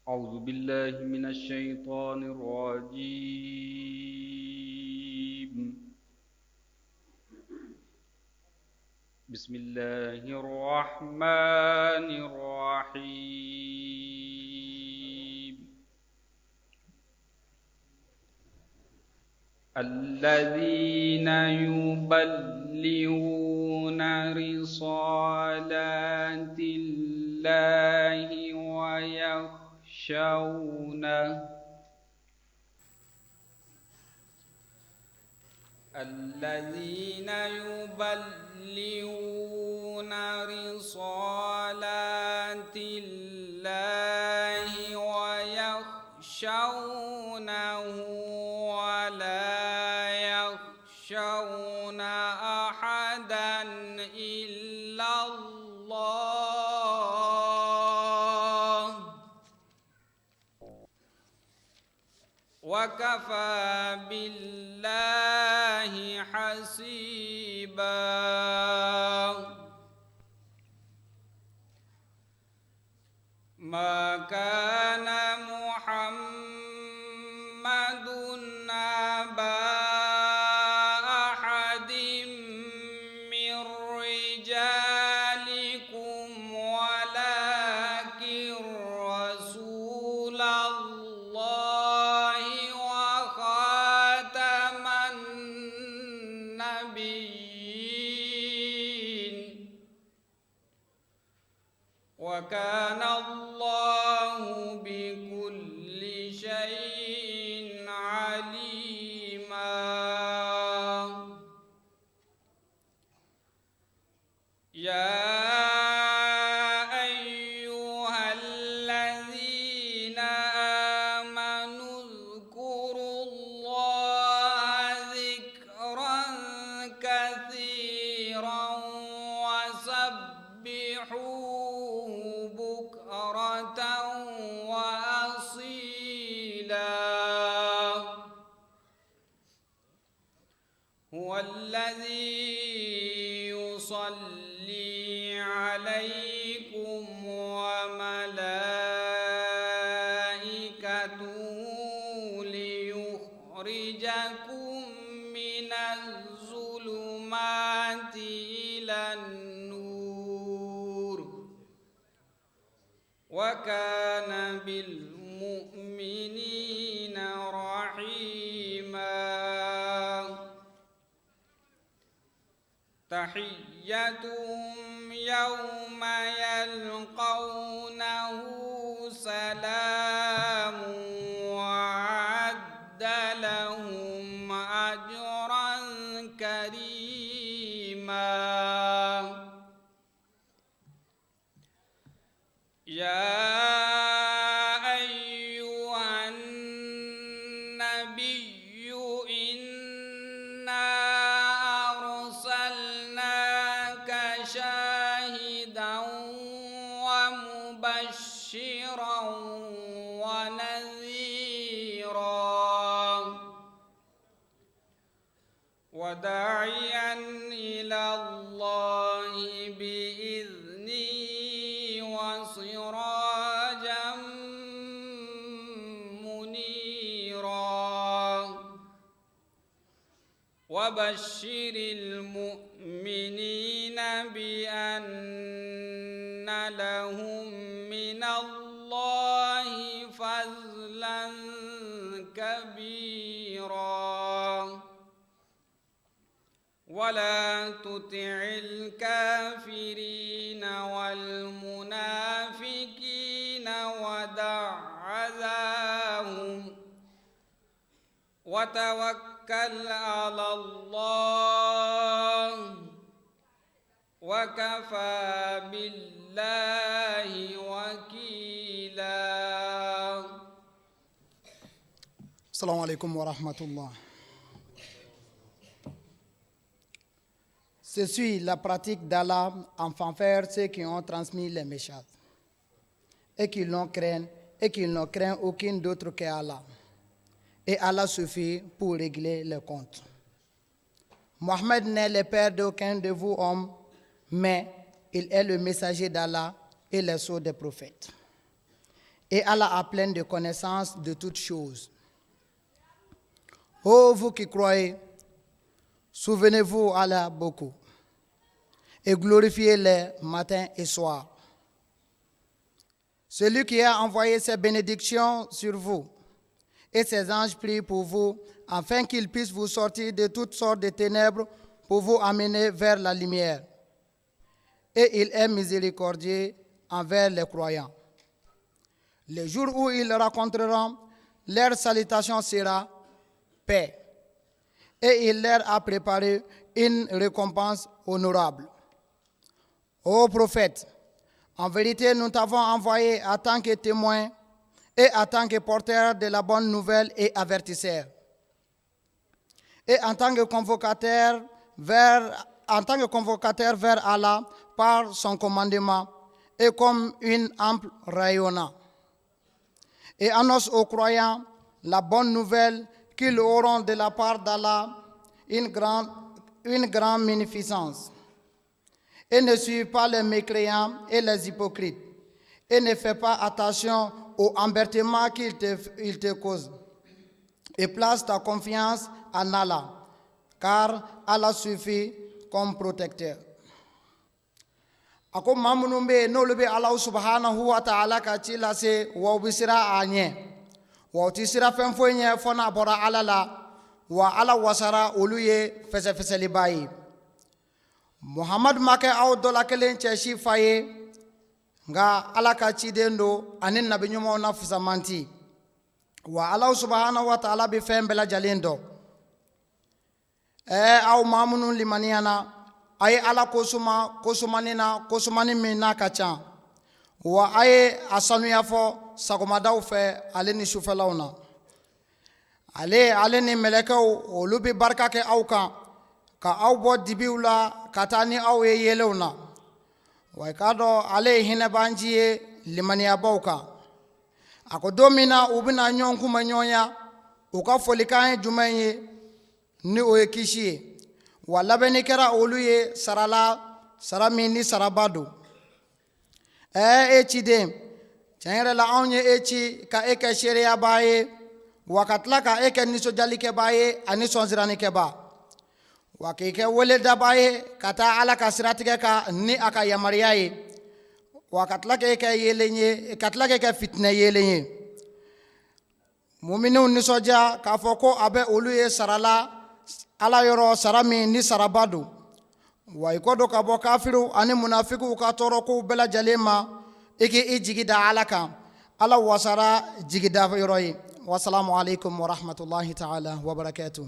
أعوذ بالله من الشيطان الرجيم. بسم الله الرحمن الرحيم. الذين يبلغون رسالات الله ويخشونه الذين يبلغون رسالات الله ويخشونه ولا يخشون أحدا إلا الله وكفى بالله حسيبا. ما كان محمد أبا أحد من رجالكم ولكن رسول الله وخاتم النبيين وكان الله بكل شيء عليما. يا أيها الذين آمنوا اذكروا الله ذكرا كثيرا وسبحوه بكرة وأصيلا. هو الذي يصلي عليكم وملائكته ليخرجكم من الظلمات إلى النور وكان بالمؤمنين رحيما. تحيتهم يوم يلقونه سلام وأعد لهم أجرا كريما. يا أيها النبي إنا أرسلناك شاهدا ومبشرا ونذيرا وداعيا إلى الله بإذنه وسراجا منيرا. وبشر المؤمنين بأن لهم من الله فضلا كبيرا. ولا تطع الكافرين والمنافقين ودع أذاهم وتوكل على الله وكفى بالله وكيلا. السلام عليكم ورحمة الله. Ce suit la pratique d'Allah en faveur ceux qui ont transmis les messages et qui ne craignent aucun d'autre qu'Allah. Et Allah suffit pour régler les comptes. Mohammed n'est le père d'aucun de vous hommes, mais il est le messager d'Allah et le sceau des prophètes. et Allah a plein de connaissances de toutes choses. Ô vous qui croyez, souvenez-vous Allah beaucoup et glorifiez-le matin et soir. Celui qui a envoyé ses bénédictions sur vous et ses anges prient pour vous afin qu'ils puissent vous sortir de toutes sortes de ténèbres pour vous amener vers la lumière. Et il est miséricordieux envers les croyants. Le jour où ils rencontreront, leur salutation sera paix. Et il leur a préparé une récompense honorable. Ô prophète, en vérité, nous t'avons envoyé en tant que témoin et en tant que porteur de la bonne nouvelle et avertisseur. Et en tant que convocateur vers Allah par son commandement et comme une ample rayonnant. Et annonce aux croyants la bonne nouvelle qu'ils auront de la part d'Allah une grande magnificence. Et ne suive pas les mécréants et les hypocrites. Et ne fais pas attention au embêtement qu'ils te causent. Et place ta confiance en Allah, car Allah suffit comme protecteur. Ako mamunum be n'olu be Allah subhanahu wa ta'ala ka ci lase wa bi sira a ɲɛ wa ti sira fɛn foyi ɲɛ fɔ n'a bɔra Ala la wa Ala wasara olu ye fɛsɛfɛsɛliba ye. Muhammad ma kɛ aw dɔ la kelen cɛsi fa ye nka Ala ka ciden don ani nabiɲumanw na fusamanti wa Allah subhanahu wa ta'ala bɛ fɛn bɛɛ lajɛlen dɔn. Aw maa minnu limaniyana a ye Ala kosumani min n'a ka ca wa a ye a sanuya fɔ sagomadaw fɛ ale ni sufɛlaw na. Ale ni mɛlɛkɛw olu bɛ barika kɛ aw kan ka aw bɔ dibiw la ka taa ni aw ye yelew na wa i k'a dɔn ale ye hinɛbanci ye limaniyabaw kan. A ko don min na u bɛna ɲɔgɔn kunbɛn ɲɔgɔnya u ka folikan ye jumɛn ye ni o ye kisi ye wa labɛnni kɛra olu ye sara min ni saraba don. E ciden tiɲɛ yɛrɛ la anw ye e ci ka e kɛ seereyabaa ye wa ka tila ka e kɛ nisɔndiyalikɛbaa ye ani sɔnsirannikɛbaa wa k'i kɛ weledabaa ye ka taa Ala ka siratigɛ kan ni a ka yamaruya ye wa ka tila k'e kɛ fitinɛ yelen ye. Muminɛw nisɔndiya k'a fɔ ko a bɛ olu ye sarala Ala yɔrɔ sara min ni saraba don wa i kɔ don ka bɔ kafiriw ani munafikiw ka tɔɔrɔkow bɛɛ lajɛlen ma i k'i jigi da Ala kan. Ala wasara jigida yɔrɔ ye. Wassalamu alaikum wa rahmatullahi ta'ala wa barakatuh.